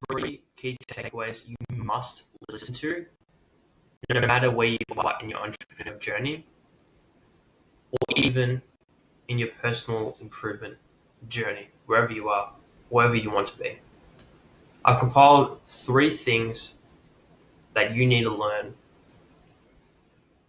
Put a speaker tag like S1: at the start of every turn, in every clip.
S1: three key takeaways you must listen to, no matter where you are in your entrepreneurial journey, or even in your personal improvement journey, wherever you are, wherever you want to be. I compiled 3 things that you need to learn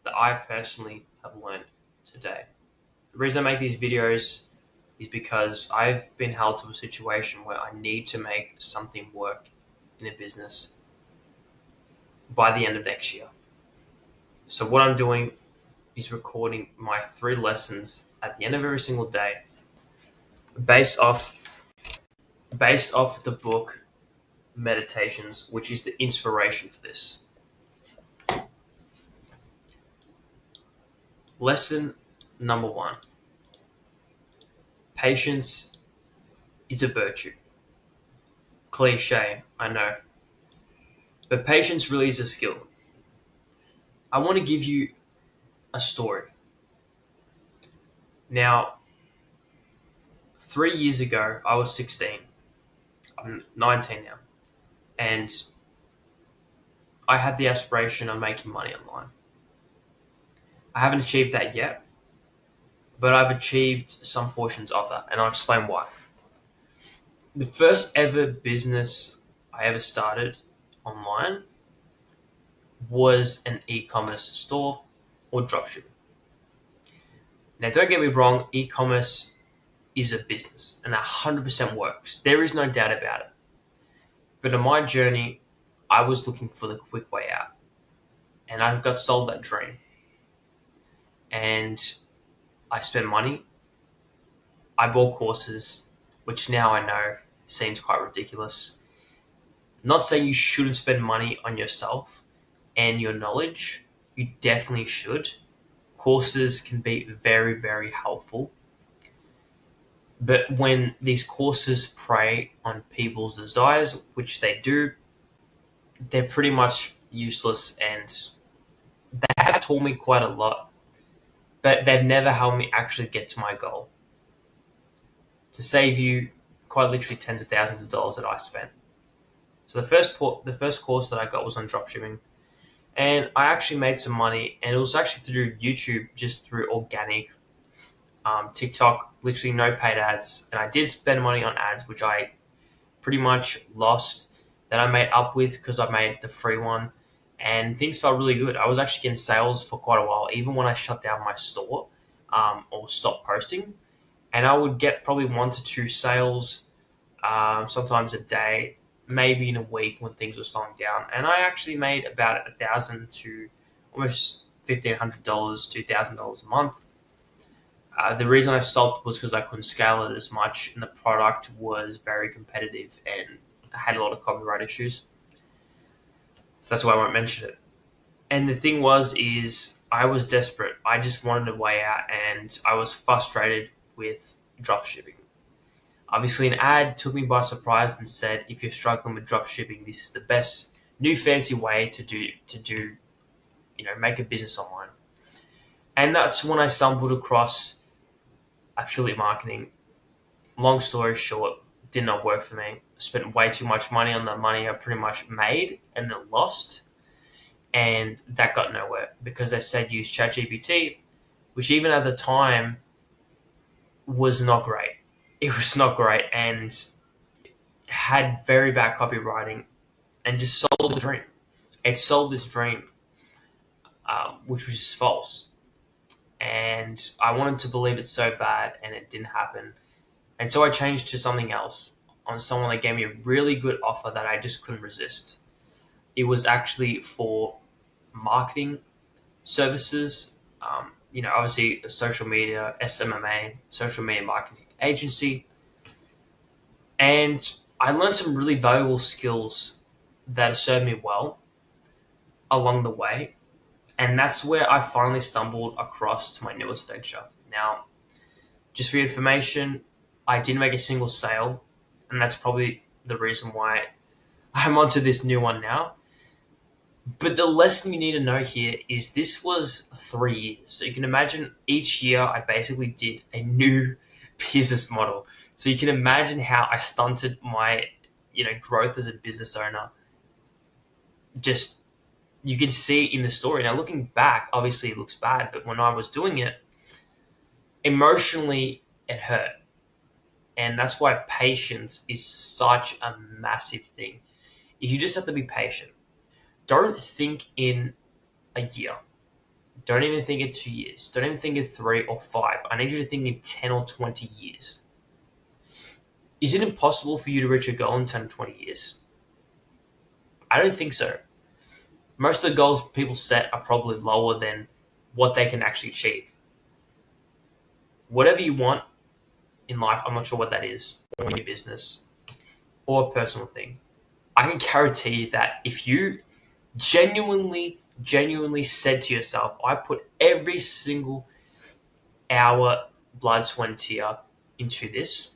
S1: that I personally have learned today. The reason I make these videos is because I've been held to a situation where I need to make something work in a business by the end of next year. So what I'm doing is recording my 3 lessons at the end of every single day based off the book Meditations, which is the inspiration for this. Lesson number 1. Patience is a virtue. Cliche, I know. But patience really is a skill. I want to give you a story. Now, 3 years ago, I was 16. I'm 19 now. And I had the aspiration of making money online. I haven't achieved that yet, but I've achieved some portions of that, and I'll explain why. The first ever business I ever started online was an e-commerce store or dropshipping. Now, don't get me wrong, e-commerce is a business, and that 100% works. There is no doubt about it. But in my journey, I was looking for the quick way out, and I got sold that dream. And I spent money. I bought courses, which now I know seems quite ridiculous. Not saying you shouldn't spend money on yourself and your knowledge. You definitely should. Courses can be very, very helpful. But when these courses prey on people's desires, which they do, they're pretty much useless, and they have taught me quite a lot. But they've never helped me actually get to my goal, to save you quite literally tens of thousands of dollars that I spent. So the first course that I got was on dropshipping, and I actually made some money, and it was actually through YouTube, just through organic, TikTok, literally no paid ads, and I did spend money on ads, which I pretty much lost, that I made up with because I made the free one. And things felt really good. I was actually getting sales for quite a while, even when I shut down my store or stopped posting. And I would get probably 1 to 2 sales, sometimes a day, maybe in a week when things were slowing down. And I actually made about $1,000 to almost $1,500, $2,000 a month. The reason I stopped was because I couldn't scale it as much, and the product was very competitive and I had a lot of copyright issues. So that's why I won't mention it. And the thing is I was desperate. I just wanted a way out, and I was frustrated with dropshipping. Obviously, an ad took me by surprise and said, if you're struggling with dropshipping, this is the best new fancy way to make a business online. And that's when I stumbled across affiliate marketing. Long story short, did not work for me. Spent way too much money on the money I pretty much made and then lost. And that got nowhere because they said use ChatGPT, which even at the time was not great. It was not great and had very bad copywriting and just sold the dream. It sold this dream, which was just false. And I wanted to believe it so bad, and it didn't happen. And so I changed to something else, on someone that gave me a really good offer that I just couldn't resist. It was actually for marketing services, obviously social media, SMMA, social media marketing agency. And I learned some really valuable skills that have served me well along the way. And that's where I finally stumbled across to my newest venture. Now, just for your information, I didn't make a single sale, and that's probably the reason why I'm onto this new one now. But the lesson you need to know here is this was 3 years. So you can imagine each year I basically did a new business model. So you can imagine how I stunted my growth as a business owner. Just, you can see it in the story. Now, looking back, obviously it looks bad, but when I was doing it, emotionally, it hurt. And that's why patience is such a massive thing. You just have to be patient. Don't think in a year. Don't even think in 2 years. Don't even think in 3 or 5. I need you to think in 10 or 20 years. Is it impossible for you to reach a goal in 10 or 20 years? I don't think so. Most of the goals people set are probably lower than what they can actually achieve. Whatever you want in life, I'm not sure what that is, or in your business, or a personal thing. I can guarantee you that if you genuinely said to yourself, I put every single hour, blood, sweat, and tear into this,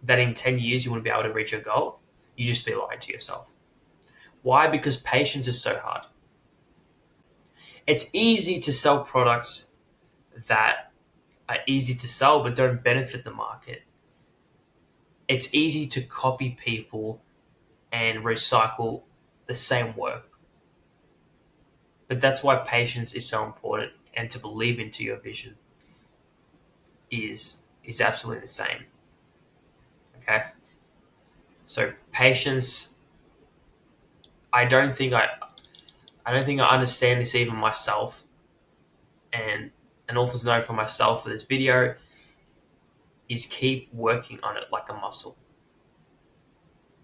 S1: that in 10 years you want to be able to reach your goal, you just be lying to yourself. Why? Because patience is so hard. It's easy to sell products that are easy to sell but don't benefit the market. It's easy to copy people and recycle the same work. But that's why patience is so important, and to believe into your vision is absolutely the same. Okay? So patience, I don't think I understand this even myself, and an author's note for myself for this video is keep working on it like a muscle.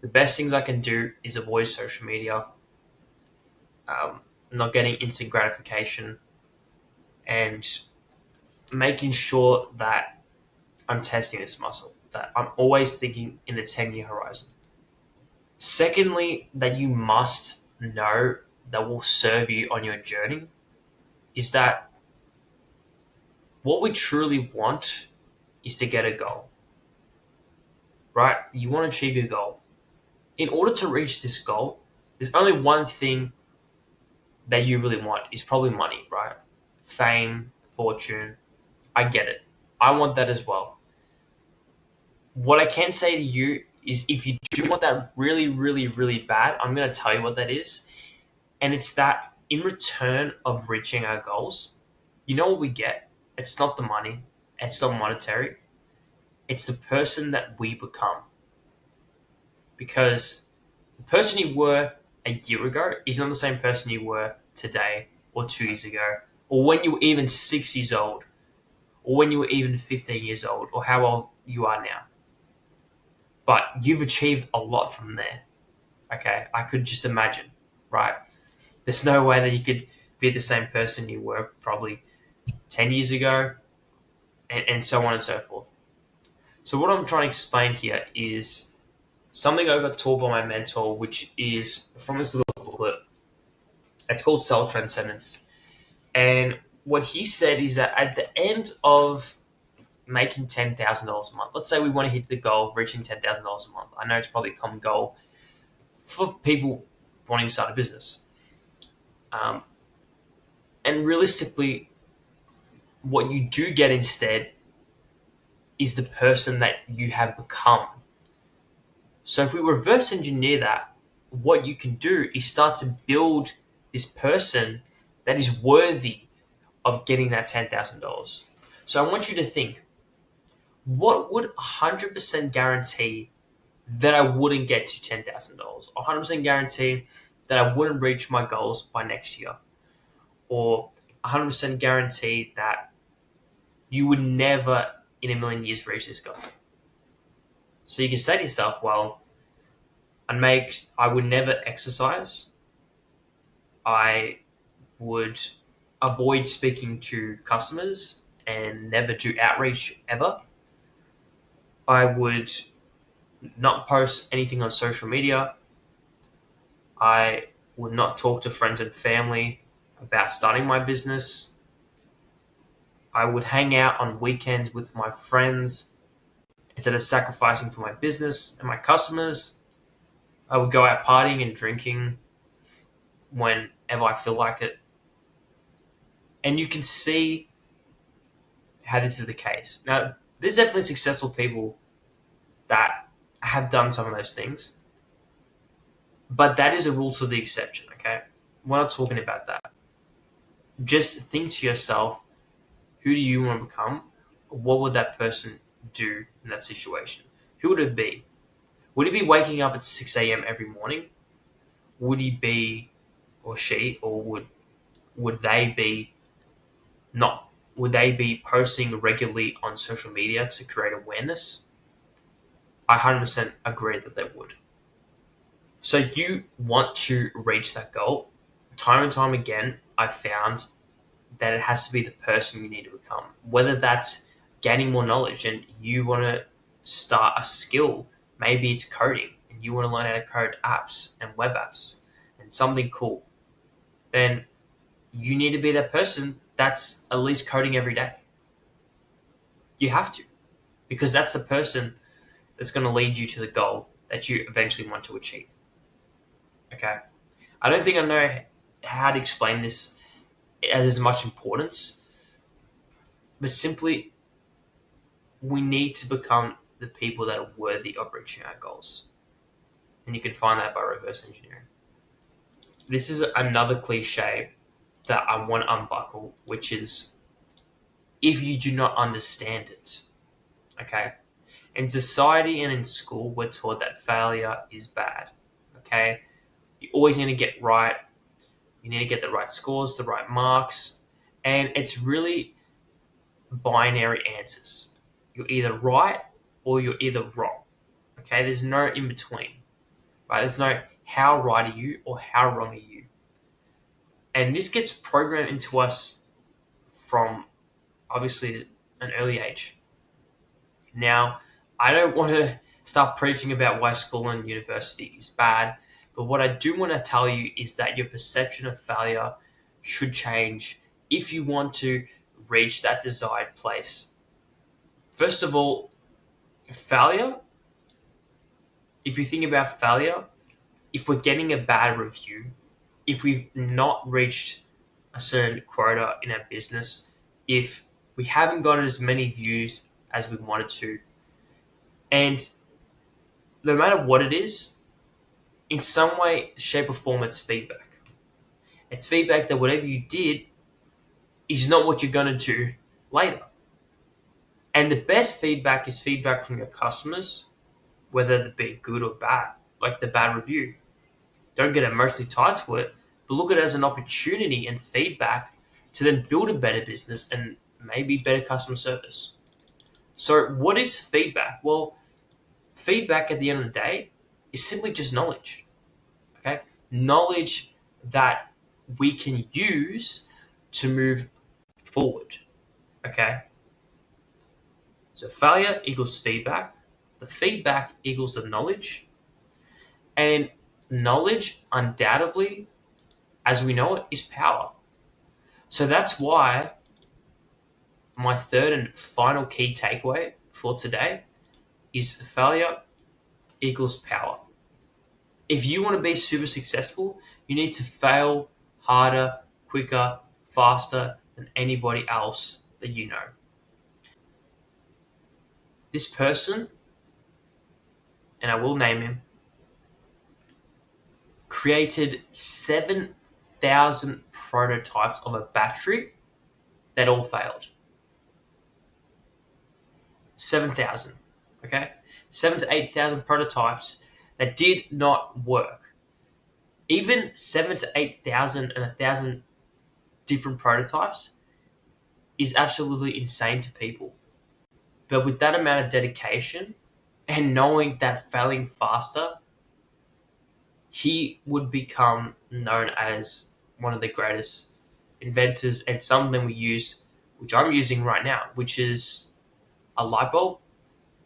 S1: The best things I can do is avoid social media, not getting instant gratification, and making sure that I'm testing this muscle, that I'm always thinking in a 10-year horizon. Secondly, that you must know that will serve you on your journey is that what we truly want is to get a goal, right? You want to achieve your goal. In order to reach this goal, there's only one thing that you really want, is probably money, right? Fame, fortune. I get it. I want that as well. What I can say to you is, if you do want that really, really, really bad, I'm going to tell you what that is. And it's that in return of reaching our goals, you know what we get? It's not the money. It's not monetary. It's the person that we become. Because the person you were a year ago is not the same person you were today or 2 years ago, or when you were even 6 years old, or when you were even 15 years old, or how old you are now. But you've achieved a lot from there. Okay, I could just imagine, right? There's no way that you could be the same person you were probably 10 years ago, and so on and so forth. So what I'm trying to explain here is something I got taught by my mentor, which is from this little booklet. It's called Self-Transcendence. And what he said is that at the end of making $10,000 a month, let's say we want to hit the goal of reaching $10,000 a month. I know it's probably a common goal for people wanting to start a business. And realistically, what you do get instead is the person that you have become. So if we reverse engineer that, what you can do is start to build this person that is worthy of getting that $10,000. So I want you to think, what would 100% guarantee that I wouldn't get to $10,000? 100% guarantee that I wouldn't reach my goals by next year? Or 100% guarantee that you would never in a million years reach this goal? So you can say to yourself, well, I would never exercise. I would avoid speaking to customers and never do outreach ever. I would not post anything on social media. I would not talk to friends and family about starting my business. I would hang out on weekends with my friends instead of sacrificing for my business and my customers. I would go out partying and drinking whenever I feel like it. And you can see how this is the case. Now, there's definitely successful people that have done some of those things. But that is a rule to the exception, okay? We're not talking about that. Just think to yourself, who do you want to become? What would that person do in that situation? Who would it be? Would he be waking up at 6 a.m. every morning? Would he be, or she, or would they be not? Would they be posting regularly on social media to create awareness? I 100% agree that they would. So you want to reach that goal. Time and time again, I've found that it has to be the person you need to become. Whether that's gaining more knowledge and you want to start a skill, maybe it's coding and you want to learn how to code apps and web apps and something cool, then you need to be that person that's at least coding every day. You have to, because that's the person that's going to lead you to the goal that you eventually want to achieve. Okay? I don't think I know how to explain this as much importance, but simply we need to become the people that are worthy of reaching our goals. And you can find that by reverse engineering. This is another cliche that I want to unbuckle, which is if you do not understand it. Okay? In society and in school, we're taught that failure is bad. Okay? You always need to get right. You need to get the right scores, the right marks. And it's really binary answers. You're either right or you're either wrong. Okay? There's no in between. Right? There's no how right are you or how wrong are you. And this gets programmed into us from obviously an early age. Now, I don't want to start preaching about why school and university is bad, but what I do want to tell you is that your perception of failure should change if you want to reach that desired place. First of all, failure, if you think about failure, if we're getting a bad review, if we've not reached a certain quota in our business, if we haven't gotten as many views as we wanted to, and no matter what it is, in some way, shape or form, it's feedback. It's feedback that whatever you did is not what you're going to do later. And the best feedback is feedback from your customers, whether it be good or bad, like the bad review. Don't get emotionally tied to it, but look at it as an opportunity and feedback to then build a better business and maybe better customer service. So what is feedback? Well, feedback at the end of the day is simply just knowledge. Okay? Knowledge that we can use to move forward. Okay? So failure equals feedback. The feedback equals the knowledge. And knowledge, undoubtedly, as we know it, is power. So that's why my third and final key takeaway for today is failure equals power. If you want to be super successful, you need to fail harder, quicker, faster than anybody else that you know. This person, and I will name him, created 7,000 prototypes of a battery that all failed. 7,000, okay? 7,000 to 8,000 prototypes that did not work. Even 7,000 to 8,000 and 1,000 different prototypes is absolutely insane to people. But with that amount of dedication and knowing that failing faster, he would become known as one of the greatest inventors, and something we use, which I'm using right now, which is a light bulb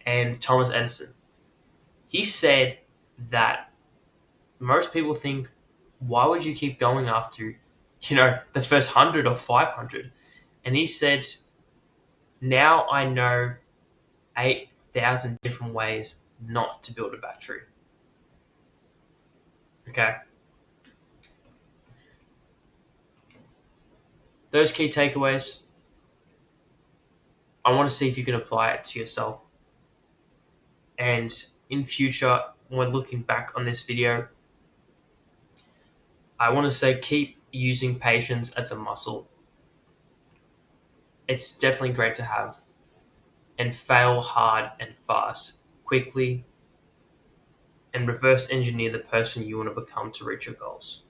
S1: and Thomas Edison. He said that most people think, why would you keep going after, the first 100 or 500? And he said, now I know 8,000 different ways not to build a battery. Okay. Those key takeaways, I want to see if you can apply it to yourself. And in future, when looking back on this video, I want to say keep using patience as a muscle. It's definitely great to have, and fail hard and fast, quickly, and reverse engineer the person you want to become to reach your goals.